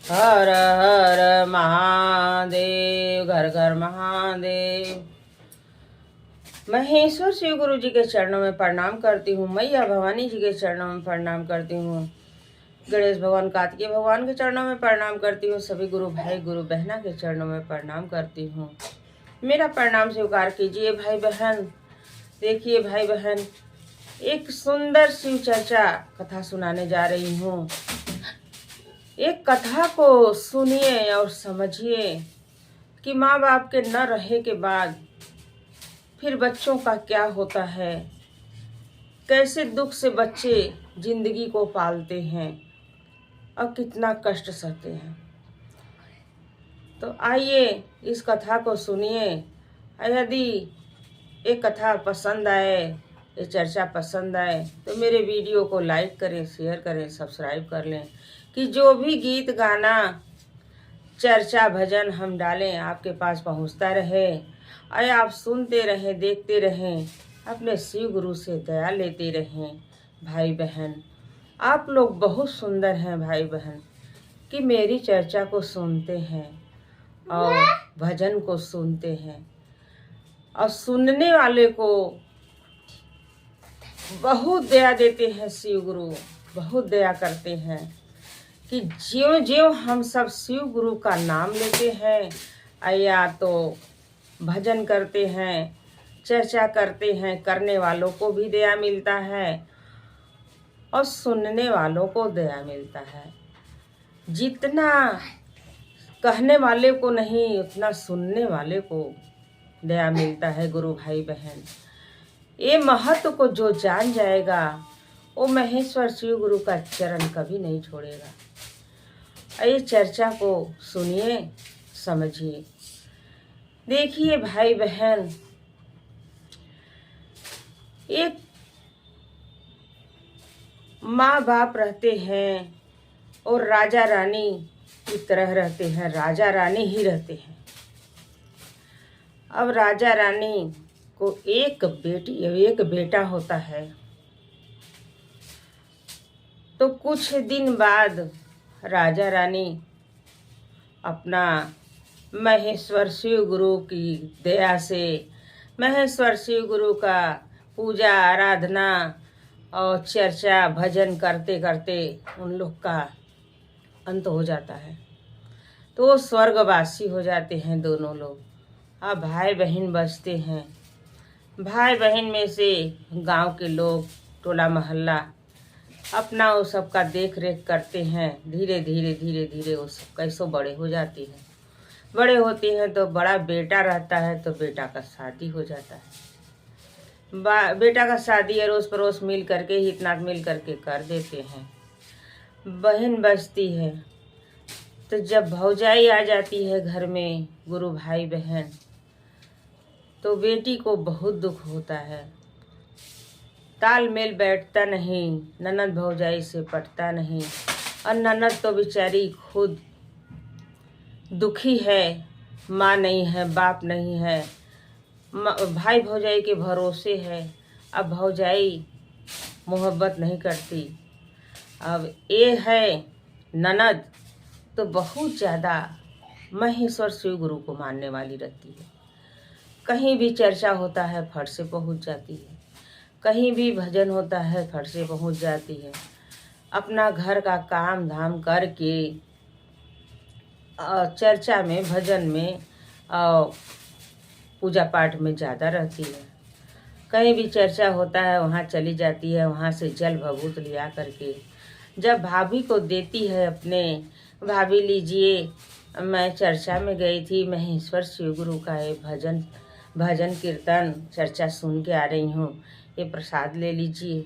हर हर महादेव, घर घर महादेव। महेश्वर शिव गुरु जी के चरणों में प्रणाम करती हूँ। मैया भवानी जी के चरणों में प्रणाम करती हूँ। गणेश भगवान, कार्तिकेय भगवान के चरणों में प्रणाम करती हूँ। सभी गुरु भाई गुरु बहना के चरणों में प्रणाम करती हूँ। मेरा प्रणाम स्वीकार कीजिए भाई बहन। देखिए भाई बहन, एक सुंदर शिव चर्चा कथा सुनाने जा रही हूँ। एक कथा को सुनिए और समझिए कि माँ बाप के न रहे के बाद फिर बच्चों का क्या होता है, कैसे दुख से बच्चे जिंदगी को पालते हैं और कितना कष्ट सहते हैं। तो आइए इस कथा को सुनिए। यदि ये कथा पसंद आए, ये चर्चा पसंद आए तो मेरे वीडियो को लाइक करें, शेयर करें, सब्सक्राइब कर लें कि जो भी गीत गाना चर्चा भजन हम डालें आपके पास पहुंचता रहे और आप सुनते रहें, देखते रहें, अपने शिव गुरु से दया लेते रहें। भाई बहन, आप लोग बहुत सुंदर हैं भाई बहन कि मेरी चर्चा को सुनते हैं और भजन को सुनते हैं और सुनने वाले को बहुत दया देते हैं। शिव गुरु बहुत दया करते हैं कि ज्यों ज्यों हम सब शिव गुरु का नाम लेते हैं या तो भजन करते हैं, चर्चा करते हैं, करने वालों को भी दया मिलता है और सुनने वालों को दया मिलता है। जितना कहने वाले को नहीं, उतना सुनने वाले को दया मिलता है। गुरु भाई बहन, ये महत्व को जो जान जाएगा वो महेश्वर शिव गुरु का चरण कभी नहीं छोड़ेगा। ये चर्चा को सुनिए, समझिए। देखिए भाई बहन, एक माँ बाप रहते हैं और राजा रानी की तरह रहते हैं, राजा रानी ही रहते हैं। अब राजा रानी को एक बेटी एक बेटा होता है। तो कुछ दिन बाद राजा रानी अपना महेश्वर शिव गुरु की दया से, महेश्वर शिव गुरु का पूजा आराधना और चर्चा भजन करते करते उन लोग का अंत हो जाता है। तो वो स्वर्गवासी हो जाते हैं दोनों लोग। अब भाई बहन बचते हैं। भाई बहन में से गांव के लोग, टोला मोहल्ला अपना वो सबका देख रेख करते हैं। धीरे धीरे धीरे धीरे वो सब कैसो बड़े हो जाते हैं। बड़े होते हैं तो बड़ा बेटा रहता है तो बेटा का शादी हो जाता है। बेटा का शादी अड़ोस पड़ोस मिल करके, हितनात मिल करके कर देते हैं। बहन बचती है तो जब भौजाई आ जाती है घर में, गुरु भाई बहन, तो बेटी को बहुत दुख होता है। तालमेल बैठता नहीं, ननद भौजाई से पटता नहीं और ननद तो बेचारी खुद दुखी है। माँ नहीं है, बाप नहीं है, भाई भौजाई के भरोसे है। अब भौजाई मोहब्बत नहीं करती। अब ये है ननद तो बहुत ज़्यादा महेश्वर शिव गुरु को मानने वाली रहती है। कहीं भी चर्चा होता है फट से पहुंच जाती है, कहीं भी भजन होता है फट से पहुंच जाती है। अपना घर का काम धाम करके चर्चा में, भजन में और पूजा पाठ में ज़्यादा रहती है। कहीं भी चर्चा होता है वहाँ चली जाती है, वहाँ से जल भभूत लिया करके जब भाभी को देती है अपने, भाभी लीजिए मैं चर्चा में गई थी, महेश्वर शिव गुरु का ये भजन कीर्तन चर्चा सुन के आ रही हूँ, ये प्रसाद ले लीजिए।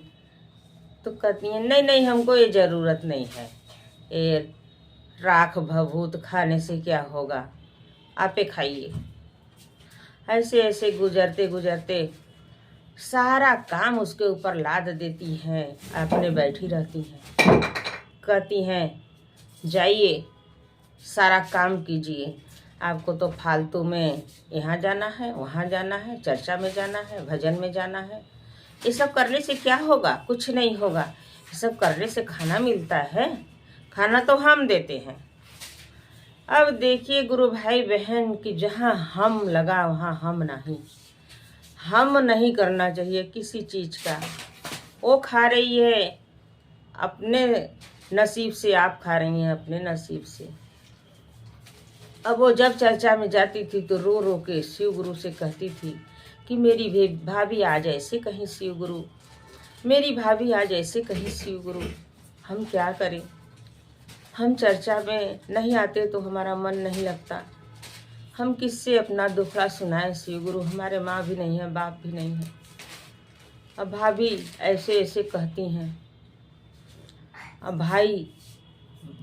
तो कहती हैं नहीं नहीं, हमको ये ज़रूरत नहीं है, ये राख भभूत खाने से क्या होगा, आपे खाइए। ऐसे ऐसे गुजरते गुजरते सारा काम उसके ऊपर लाद देती हैं, अपने बैठी रहती हैं। कहती हैं जाइए सारा काम कीजिए, आपको तो फालतू में यहाँ जाना है, वहाँ जाना है, चर्चा में जाना है, भजन में जाना है। ये सब करने से क्या होगा? कुछ नहीं होगा। ये सब करने से खाना मिलता है, खाना तो हम देते हैं, अब देखिए गुरु भाई बहन कि जहाँ हम लगा वहाँ हम नहीं करना चाहिए किसी चीज़ का। वो खा रही है अपने नसीब से, आप खा रही हैं अपने नसीब से। अब वो जब चर्चा में जाती थी तो रो रो के शिव गुरु से कहती थी कि मेरी भाभी आज ऐसे कहीं शिव गुरु, मेरी भाभी आज ऐसे कहीं शिव गुरु, हम क्या करें। हम चर्चा में नहीं आते तो हमारा मन नहीं लगता, हम किससे अपना दुखड़ा सुनाएं शिव गुरु, हमारे माँ भी नहीं है, बाप भी नहीं है। अब भाभी ऐसे ऐसे कहती हैं। अब भाई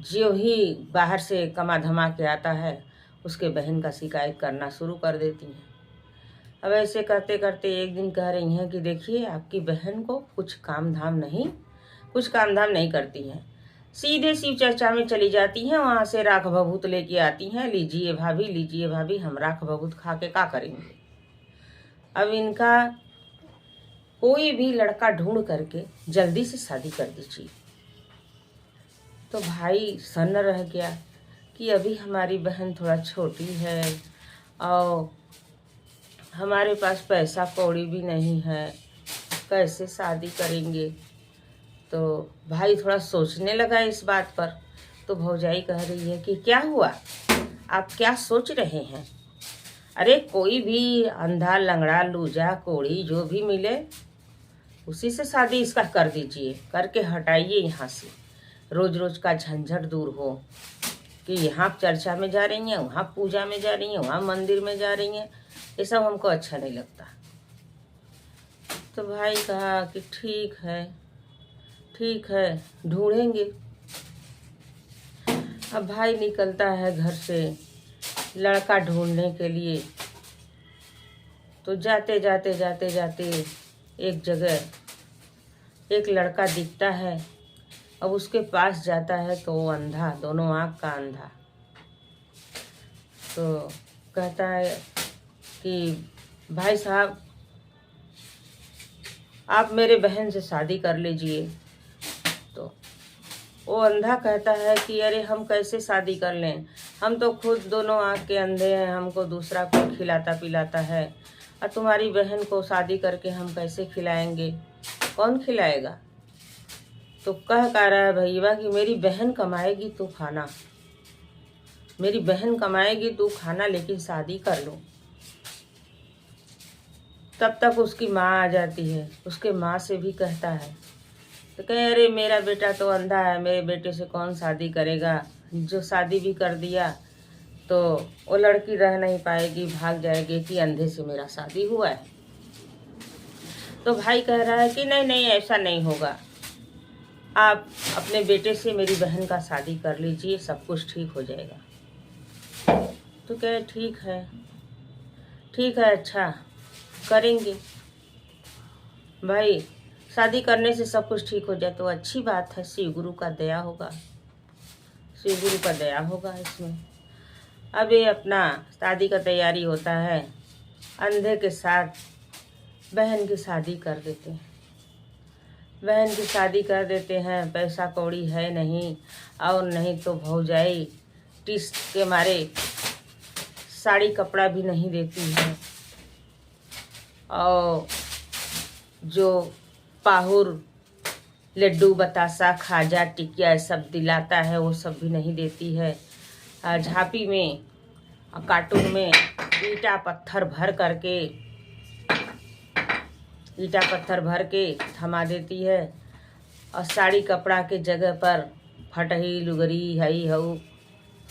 जो ही बाहर से कमा धमा के आता है उसके बहन का शिकायत करना शुरू कर देती हैं। अब ऐसे करते करते एक दिन कह रही हैं कि देखिए आपकी बहन को कुछ काम धाम नहीं करती हैं, सीधे शिव चर्चा में चली जाती हैं, वहाँ से राख भभूत लेके आती हैं, लीजिए भाभी हम राख भभूत खा के क्या करेंगे। अब इनका कोई भी लड़का ढूंढ करके जल्दी से शादी कर दीजिए। तो भाई सन्न रह गया कि अभी हमारी बहन थोड़ा छोटी है और हमारे पास पैसा कौड़ी भी नहीं है, कैसे शादी करेंगे। तो भाई थोड़ा सोचने लगा इस बात पर। तो भौजाई कह रही है कि क्या हुआ, आप क्या सोच रहे हैं। अरे कोई भी अंधा लंगड़ा लूजा कोड़ी जो भी मिले उसी से शादी इसका कर दीजिए, करके हटाइए यहाँ से, रोज रोज का झंझट दूर हो कि यहाँ चर्चा में जा रही हैं, वहाँ पूजा में जा रही हैं, वहाँ मंदिर में जा रही हैं, ये सब हमको अच्छा नहीं लगता। तो भाई कहा कि ठीक है ढूंढेंगे। अब भाई निकलता है घर से लड़का ढूंढने के लिए। तो जाते जाते एक जगह एक लड़का दिखता है। अब उसके पास जाता है तो वो अंधा, दोनों आँख का अंधा। तो कहता है कि भाई साहब आप मेरे बहन से शादी कर लीजिए। तो वो अंधा कहता है कि अरे हम कैसे शादी कर लें, हम तो खुद दोनों आँख के अंधे हैं, हमको दूसरा कोई खिलाता पिलाता है, और तुम्हारी बहन को शादी करके हम कैसे खिलाएंगे, कौन खिलाएगा। तो कह रहा है भैया कि मेरी बहन कमाएगी तो खाना, मेरी बहन कमाएगी तो खाना, लेकिन शादी कर लो। तब तक उसकी माँ आ जाती है, उसके माँ से भी कहता है। तो कहे अरे मेरा बेटा तो अंधा है, मेरे बेटे से कौन शादी करेगा, जो शादी भी कर दिया तो वो लड़की रह नहीं पाएगी, भाग जाएगी कि अंधे से मेरा शादी हुआ है। तो भाई कह रहा है कि नहीं ऐसा नहीं होगा, आप अपने बेटे से मेरी बहन का शादी कर लीजिए, सब कुछ ठीक हो जाएगा। तो कहे ठीक है अच्छा करेंगे। भाई शादी करने से सब कुछ ठीक हो जाए तो अच्छी बात है, शिव गुरु का दया होगा, शिव गुरु का दया होगा इसमें। अब ये अपना शादी का तैयारी होता है, अंधे के साथ बहन की शादी कर देते हैं। बहन की शादी कर देते हैं, पैसा कौड़ी है नहीं, और नहीं तो भौजाई टिस के मारे साड़ी कपड़ा भी नहीं देती है, और जो पाहुर लड्डू बतासा खाजा टिकिया सब दिलाता है वो सब भी नहीं देती है। झांपी में कार्टून में ईटा पत्थर भर के थमा देती है, और साड़ी कपड़ा के जगह पर फटही लुगरी हई हऊ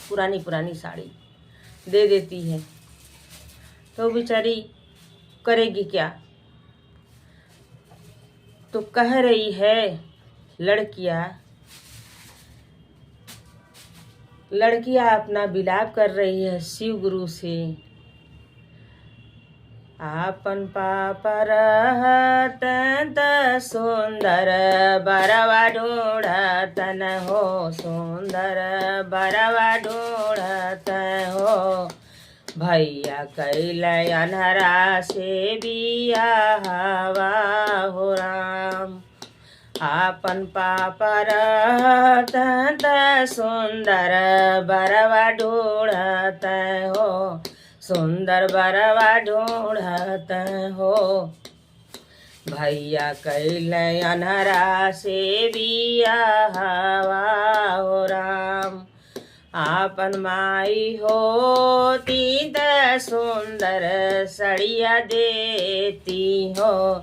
पुरानी साड़ी दे देती है। तो बेचारी करेगी क्या। तो कह रही है लड़कियां अपना विलाप कर रही है शिव गुरु से। आपन पाप रहत त सुंदर बरवा ढूढ़तन हो, सुंदर बरवा ढूढ़त हो, भैया कैल अनहरा से बियाहवा हो राम। आपन पापर रहत सुंदर बरवा ढूढ़त हो, सुंदर बरवा ढूढ़त हो। भैया कैल अनहरा से बियाहवा हो राम, आपन माई होती त सुंदर सड़िया देती हो,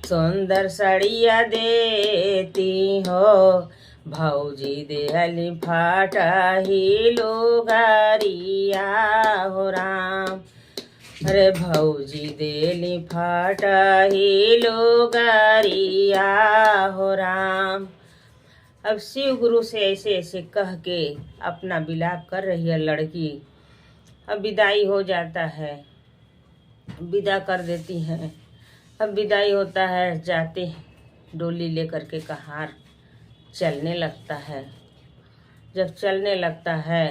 सुंदर सड़िया देती हो। भौजी देहली फाटा ही लुगारिया हो राम, अरे भौजी देली फाटा ही लुगारिया हो राम। अब शिव गुरु से ऐसे ऐसे कह के अपना विलाप कर रही है लड़की। अब विदाई हो जाता है, विदा कर देती हैं। अब विदाई होता है, जाते डोली लेकर के कहार चलने लगता है। जब चलने लगता है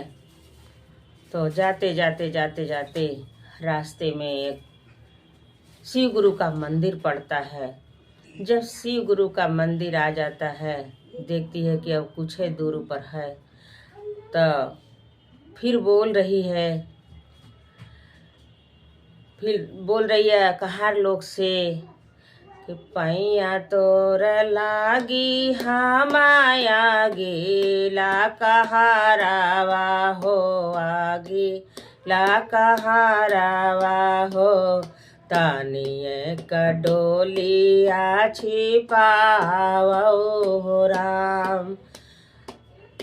तो जाते जाते जाते जाते रास्ते में एक शिव गुरु का मंदिर पड़ता है। जब शिव गुरु का मंदिर आ जाता है, देखती है कि अब कुछ ही दूर पर है, तो फिर बोल रही है कहार लोग से कि पैया तोर लागी हमाया गेला कहारावा हो, आगे ला कहारावा हो। तानिए कडोलिया छिपावो हो राम,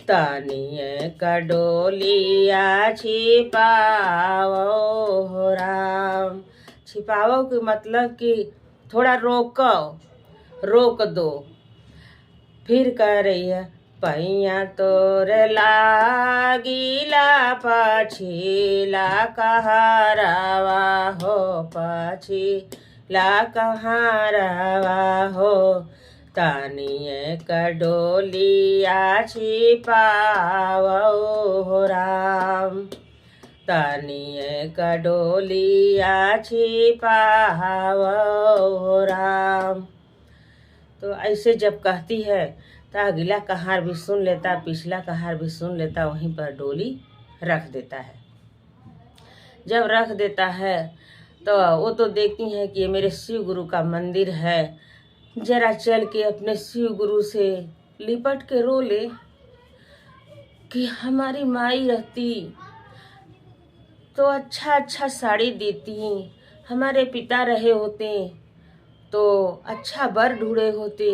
तानिए कडोलिया छिपावो हो राम। छिपावो के मतलब कि थोड़ा रोक दो। फिर कह रही है पैया तोर लागिला पछिला कहारावा हो, पछिला कहारावा हो। तानिए कडोलिया छिपावो हो राम, तानिए कडोलिया छिपावो हो राम। तो ऐसे जब कहती है तो अगला कहार भी सुन लेता, पिछला कहार भी सुन लेता, वहीं पर डोली रख देता है। जब रख देता है तो वो तो देखती हैं कि ये मेरे शिव गुरु का मंदिर है, जरा चल के अपने शिव गुरु से लिपट के रो ले कि हमारी माई रहती तो अच्छा साड़ी देती, हमारे पिता रहे होते तो अच्छा वर ढूंढे होते,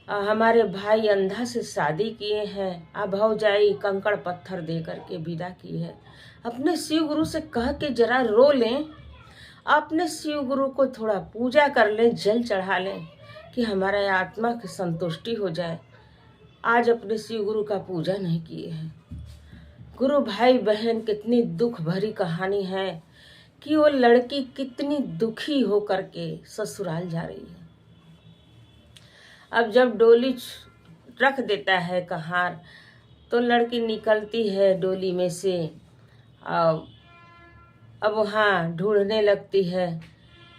हमारे भाई अंधा से शादी किए हैं, अब भौजाई कंकड़ पत्थर दे करके विदा की है। अपने शिव गुरु से कह के जरा रो लें, अपने शिव गुरु को थोड़ा पूजा कर लें, जल चढ़ा लें कि हमारा आत्मा की संतुष्टि हो जाए। आज अपने शिव गुरु का पूजा नहीं किए हैं। गुरु भाई बहन कितनी दुख भरी कहानी है कि वो लड़की कितनी दुखी हो करके ससुराल जा रही है। अब जब डोली रख देता है कहार तो लड़की निकलती है डोली में से। अब वहाँ ढूंढने लगती है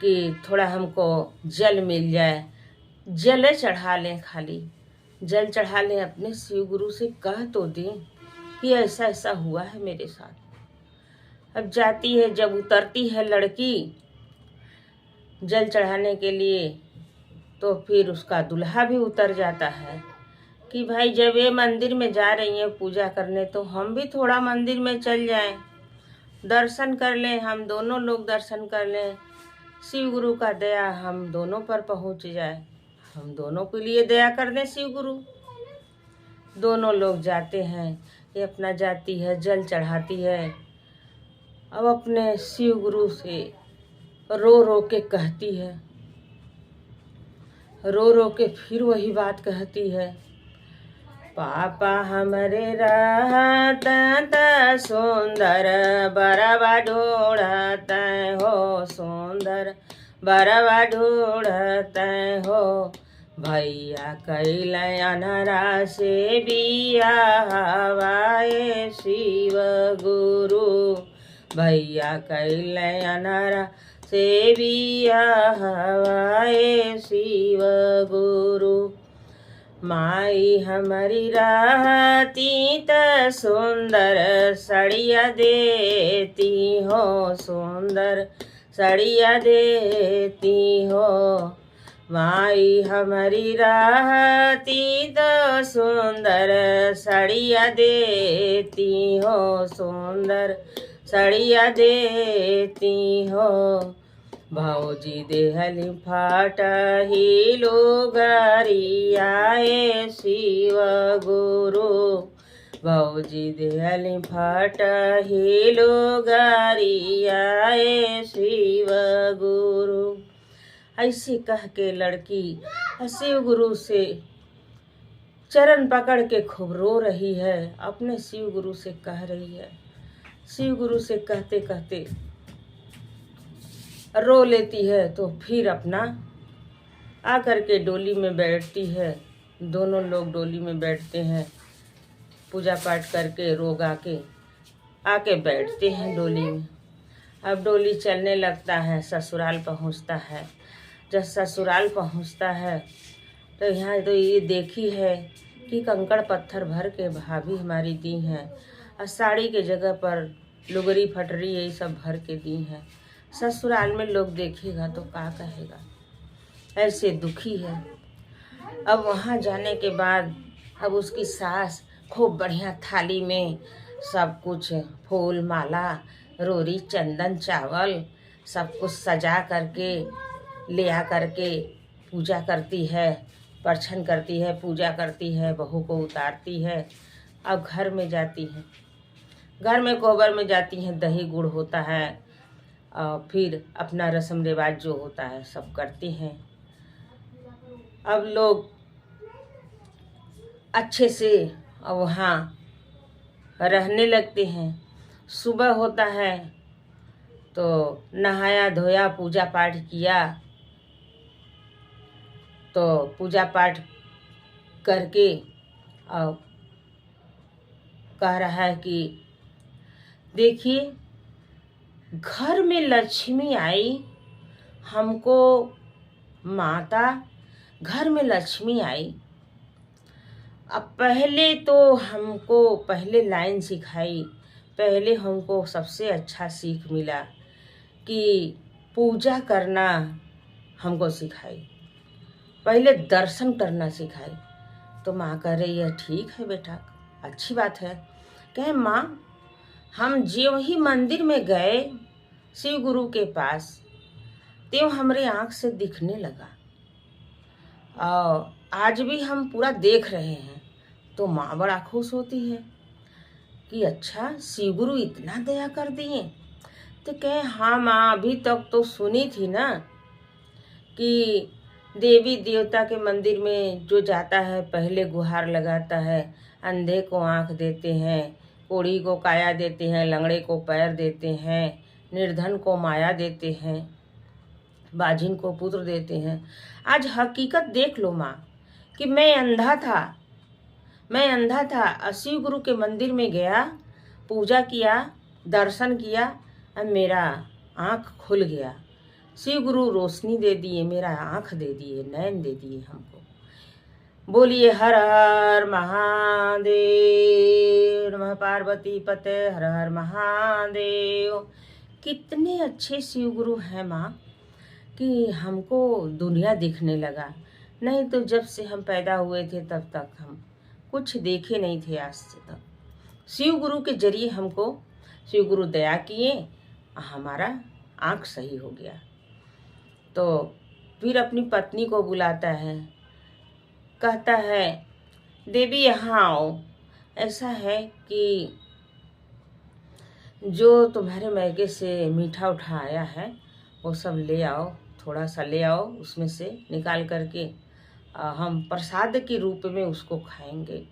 कि थोड़ा हमको जल मिल जाए, जल चढ़ा लें, खाली जल चढ़ा लें, अपने शिव गुरु से कह तो दें कि ऐसा ऐसा हुआ है मेरे साथ। अब जाती है, जब उतरती है लड़की जल चढ़ाने के लिए तो फिर उसका दूल्हा भी उतर जाता है कि भाई जब ये मंदिर में जा रही हैं पूजा करने तो हम भी थोड़ा मंदिर में चल जाएं, दर्शन कर लें, हम दोनों लोग दर्शन कर लें, शिव गुरु का दया हम दोनों पर पहुंच जाए, हम दोनों के लिए दया कर दें शिव गुरु। दोनों लोग जाते हैं, ये अपना जाती है, जल चढ़ाती है। अब अपने शिव गुरु से रो रो के कहती है, रो रो के फिर वही बात कहती है, पापा हमरे रहत सुंदर बरवा ढूंढत हो, सुंदर बरवा ढूंढत हो। भैया कैल अनहरा से बियाहवाए शिव गुरु, भैया कैल अनहरा से बियाहवाए शिव गुरु। माई हमारी राती त सुंदर सड़िया देती हो, सुंदर सड़िया देती हो। माई हमारी राती त सुंदर सड़िया देती हो, सुंदर सड़िया देती हो। भौजी देहली फाटही लुगरियाए शिव गुरु, भौजी देहली फाटही लुगरियाए शिव गुरु। ऐसे कह के लड़की शिव गुरु से चरण पकड़ के खूब रो रही है, अपने शिव गुरु से कह रही है। शिव गुरु से कहते कहते रो लेती है, तो फिर अपना आकर के डोली में बैठती है। दोनों लोग डोली में बैठते हैं, पूजा पाठ करके रोग आके बैठते हैं डोली में। अब डोली चलने लगता है, ससुराल पहुंचता है। जब ससुराल पहुंचता है तो यहाँ तो ये देखी है कि कंकड़ पत्थर भर के भाभी हमारी दी हैं, और साड़ी के जगह पर लुगरी फटरी यही सब भर के दी हैं। ससुराल में लोग देखेगा तो क्या कहेगा, ऐसे दुखी है। अब वहाँ जाने के बाद अब उसकी सास खूब बढ़िया थाली में सब कुछ फूल माला रोरी चंदन चावल सब कुछ सजा करके ले आ करके पूजा करती है, परछन करती है, पूजा करती है, बहू को उतारती है। अब घर में जाती है, घर में कोबर में जाती हैं, दही गुड़ होता है और फिर अपना रस्म रिवाज जो होता है सब करती हैं। अब लोग अच्छे से वहाँ रहने लगते हैं। सुबह होता है तो नहाया धोया, पूजा पाठ किया, तो पूजा पाठ करके और कह रहा है कि देखिए घर में लक्ष्मी आई, हमको माता घर में लक्ष्मी आई। अब पहले तो हमको पहले लाइन सिखाई, पहले हमको सबसे अच्छा सीख मिला कि पूजा करना हमको सिखाई, पहले दर्शन करना सिखाई। तो माँ कह रही है ठीक है बेटा, अच्छी बात है। कहे माँ हम जो ही मंदिर में गए शिव गुरु के पास, त्यों हमारे आँख से दिखने लगा और आज भी हम पूरा देख रहे हैं। तो माँ बड़ा खुश होती है कि अच्छा शिव गुरु इतना दया कर दिए। तो कहे हाँ माँ, अभी तक तो सुनी थी ना कि देवी देवता के मंदिर में जो जाता है पहले गुहार लगाता है, अंधे को आँख देते हैं, कोढ़ी को काया देते हैं, लंगड़े को पैर देते हैं, निर्धन को माया देते हैं, बाझिन को पुत्र देते हैं। आज हकीकत देख लो माँ कि मैं अंधा था, शिव गुरु के मंदिर में गया, पूजा किया, दर्शन किया और मेरा आँख खुल गया। शिव गुरु रोशनी दे दिए, मेरा आँख दे दिए, नैन दे दिए हमको। बोलिए हर हर महादेव, नमः पार्वती पते, हर हर महादेव। कितने अच्छे शिव गुरु हैं माँ कि हमको दुनिया दिखने लगा। नहीं तो जब से हम पैदा हुए थे तब तक हम कुछ देखे नहीं थे आज से तक। शिव गुरु के जरिए हमको शिव गुरु दया किए, हमारा आँख सही हो गया। तो फिर अपनी पत्नी को बुलाता है, कहता है देवी यहाँ आओ, ऐसा है कि जो तुम्हारे मैके से मीठा उठा आया है वो सब ले आओ, थोड़ा सा ले आओ, उसमें से निकाल करके हम प्रसाद के रूप में उसको खाएंगे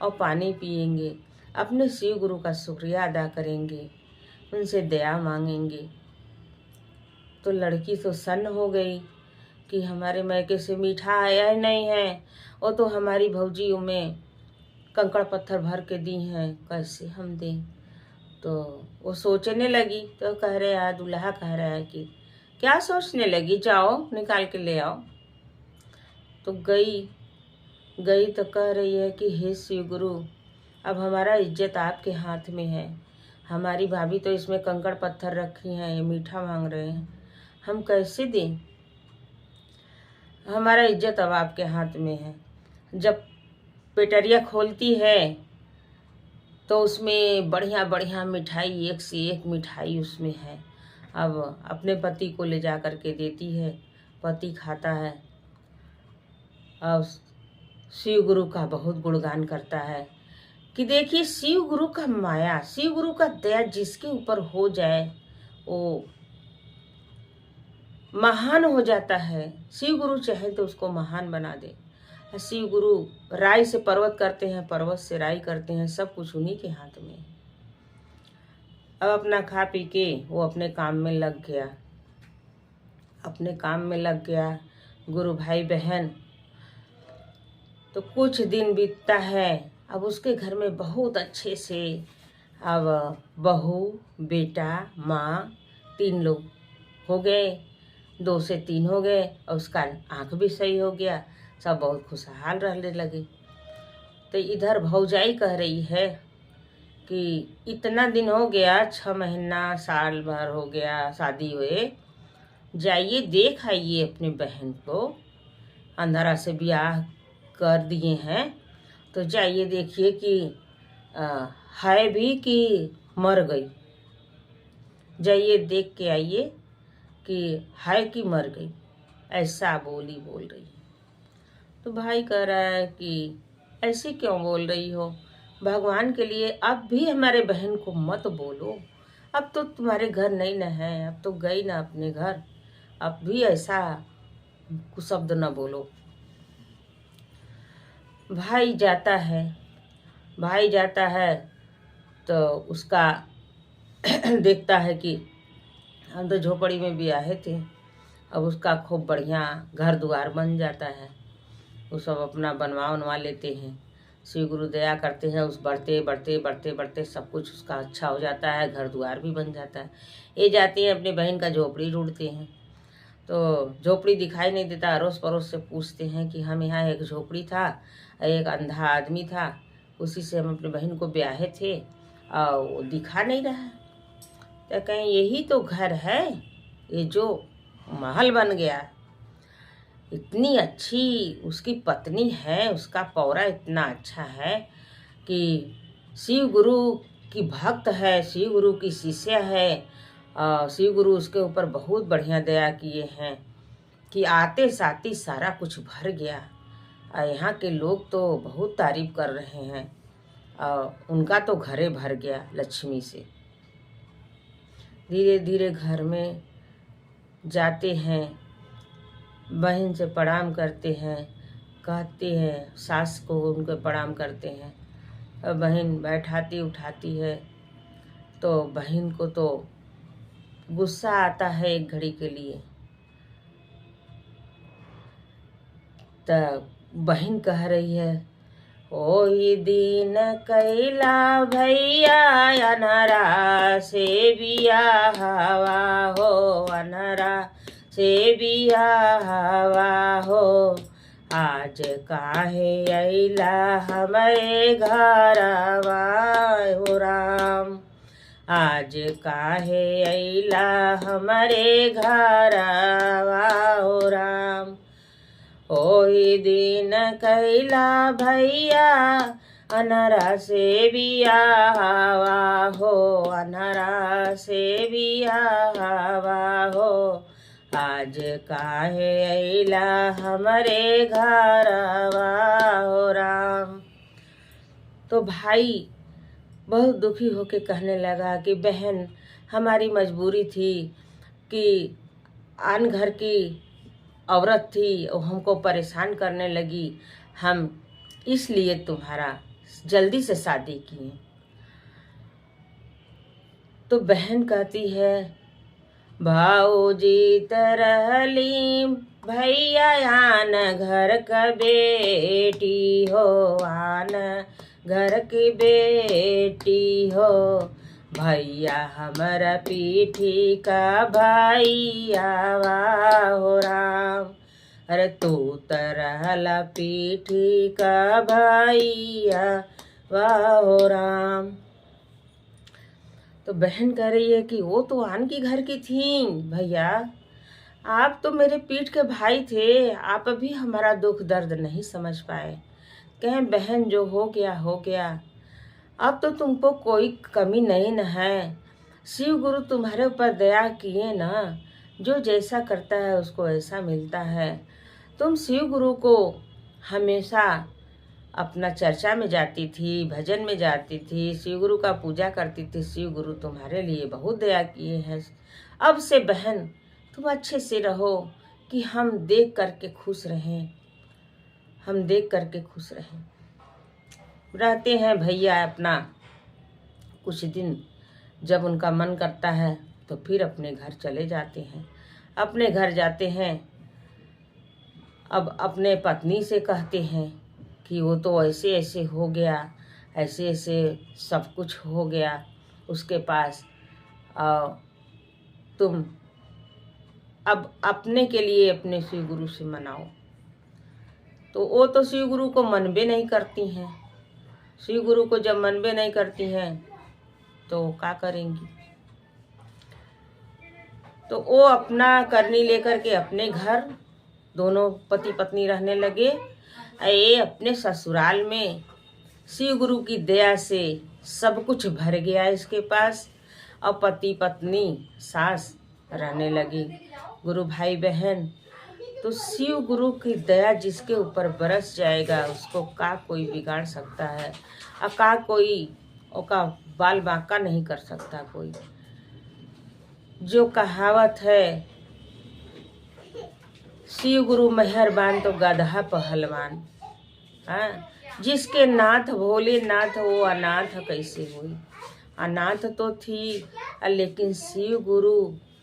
और पानी पिएंगे, अपने शिव गुरु का शुक्रिया अदा करेंगे, उनसे दया मांगेंगे। तो लड़की तो सन्न हो गई कि हमारे मैके से मीठा आया ही नहीं है, वो तो हमारी भौजियों में कंकड़ पत्थर भर के दी हैं, कैसे हम दें। तो वो सोचने लगी, तो कह रहे हैं दूल्हा कह रहा है कि क्या सोचने लगी, जाओ निकाल के ले आओ। तो गई गई तो कह रही है कि हे शिव गुरु, अब हमारा इज्जत आपके हाथ में है। हमारी भाभी तो इसमें कंकड़ पत्थर रखी हैं, ये मीठा मांग रहे हैं, हम कैसे दें? हमारा इज्जत अब आपके हाथ में है। जब पेटरिया खोलती है तो उसमें बढ़िया बढ़िया मिठाई, एक से एक मिठाई उसमें है। अब अपने पति को ले जा कर के देती है, पति खाता है। अब शिव गुरु का बहुत गुणगान करता है कि देखिए शिव गुरु का माया, शिव गुरु का दया जिसके ऊपर हो जाए वो महान हो जाता है। शिव गुरु चाहे तो उसको महान बना दे। शिव गुरु राई से पर्वत करते हैं, पर्वत से राई करते हैं, सब कुछ उन्हीं के हाथ में। अब अपना खा पी के वो अपने काम में लग गया, अपने काम में लग गया गुरु भाई बहन। तो कुछ दिन बीतता है, अब उसके घर में बहुत अच्छे से अब बहू, बेटा, माँ 3 लोग हो गए, 2 से 3 हो गए और उसका आँख भी सही हो गया। सब बहुत खुशहाल रहने लगे। तो इधर भौजाई कह रही है कि इतना दिन हो गया, 6 महीना साल भर हो गया शादी हुए, जाइए देख आइए अपनी बहन को, अंधारा से ब्याह कर दिए हैं तो जाइए देखिए कि है भी कि मर गई। जाइए देख के आइए कि है कि मर गई। ऐसा बोल रही है। तो भाई कह रहा है कि ऐसे क्यों बोल रही हो, भगवान के लिए अब भी हमारे बहन को मत बोलो, अब तो तुम्हारे घर नहीं न है, अब तो गई ना अपने घर, अब भी ऐसा कुशब्द न बोलो। भाई जाता है तो उसका देखता है कि हम तो झोपड़ी में भी आए थे, अब उसका खूब बढ़िया घर द्वार बन जाता है। वो सब अपना बनवा लेते हैं। शिव गुरु दया करते हैं, उस बढ़ते सब कुछ उसका अच्छा हो जाता है, घर द्वार भी बन जाता है। ये जाते हैं अपनी बहन का झोपड़ी ढूंढते हैं, तो झोपड़ी दिखाई नहीं देता। अड़ोस पड़ोस से पूछते हैं कि हम यहाँ एक झोपड़ी था, एक अंधा आदमी था, उसी से हम अपनी बहन को ब्याहे थे और वो दिखा नहीं रहा। तो कहीं यही तो घर है, ये जो महल बन गया, इतनी अच्छी उसकी पत्नी है, उसका पौरा इतना अच्छा है कि शिव गुरु की भक्त है, शिव गुरु की शिष्य है। शिव गुरु उसके ऊपर बहुत बढ़िया दया किए हैं कि आते साथी सारा कुछ भर गया। यहाँ के लोग तो बहुत तारीफ कर रहे हैं, उनका तो घरे भर गया लक्ष्मी से। धीरे धीरे घर में जाते हैं, बहन से प्रणाम करते हैं, कहते हैं सास को उनके प्रणाम करते हैं। और बहन बैठाती उठाती है तो बहन को तो गुस्सा आता है एक घड़ी के लिए। तो बहन कह रही है, ओही दिन कैला भैया अनरा से बियाहवा हो, अनरा से बियाहवा हो, आज काहे अइला हमारे घरवा हो राम, आज काहे अइला हमारे घरवा हो राम। ओही दिन कैला भैया अनरा से बियाहवा हो, अनरा से बियाहवा हो, आज काहे अइला हमारे घरवा हो राम। तो भाई बहुत दुखी होके कहने लगा कि बहन हमारी मजबूरी थी कि आन घर की औरत थी, वो हमको परेशान करने लगी, हम इसलिए तुम्हारा जल्दी से शादी किए। तो बहन कहती है, भाऊजी तरहली भैया आन घर का बेटी हो, आन घर की बेटी हो, भैया हमारा पीठी का भाई आवा हो राम, अरे तू तरहला पीठी का भाईया वाह हो राम। तो बहन कह रही है कि वो तो आन की घर की थी भैया, आप तो मेरे पीठ के भाई थे, आप अभी हमारा दुख दर्द नहीं समझ पाए। कहें बहन जो हो गया, अब तो तुमको कोई कमी नहीं न है। शिव गुरु तुम्हारे ऊपर दया किए ना, जो जैसा करता है उसको ऐसा मिलता है। तुम शिव गुरु को हमेशा अपना चर्चा में जाती थी, भजन में जाती थी, शिव गुरु का पूजा करती थी, शिव गुरु तुम्हारे लिए बहुत दया किए हैं। अब से बहन तुम अच्छे से रहो कि हम देख करके खुश रहें, हम देख करके खुश रहें। रहते हैं भैया अपना कुछ दिन, जब उनका मन करता है तो फिर अपने घर चले जाते हैं। अपने घर जाते हैं, अब अपने पत्नी से कहते हैं कि वो तो ऐसे ऐसे हो गया, ऐसे ऐसे सब कुछ हो गया उसके पास, तुम अब अपने के लिए अपने शिव गुरु से मनाओ। तो वो तो शिव गुरु को मनबे नहीं करती हैं। शिव गुरु को जब मनबे नहीं करती हैं तो क्या करेंगी। तो वो अपना करनी लेकर के अपने घर दोनों पति पत्नी रहने लगे। ये अपने ससुराल में शिव गुरु की दया से सब कुछ भर गया इसके पास, और पति पत्नी सास रहने लगी। गुरु भाई बहन, तो शिव गुरु की दया जिसके ऊपर बरस जाएगा उसको का कोई बिगाड़ सकता है, और का कोई ओका बाल बांका नहीं कर सकता कोई। जो कहावत है, शिव गुरु मेहरबान तो गधा पहलवान। हाँ, जिसके नाथ भोलेनाथ वो अनाथ कैसे हुई। अनाथ तो थी, लेकिन शिव गुरु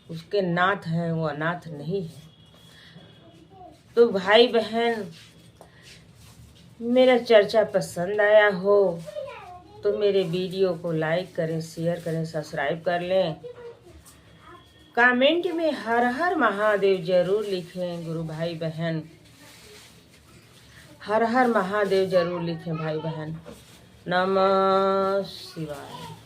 उसके नाथ हैं, वो अनाथ नहीं है। तो भाई बहन, मेरा चर्चा पसंद आया हो तो मेरे वीडियो को लाइक करें, शेयर करें, सब्सक्राइब कर लें। कमेंट में हर हर महादेव जरूर लिखें गुरु भाई बहन, हर हर महादेव जरूर लिखें भाई बहन। नमः शिवाय।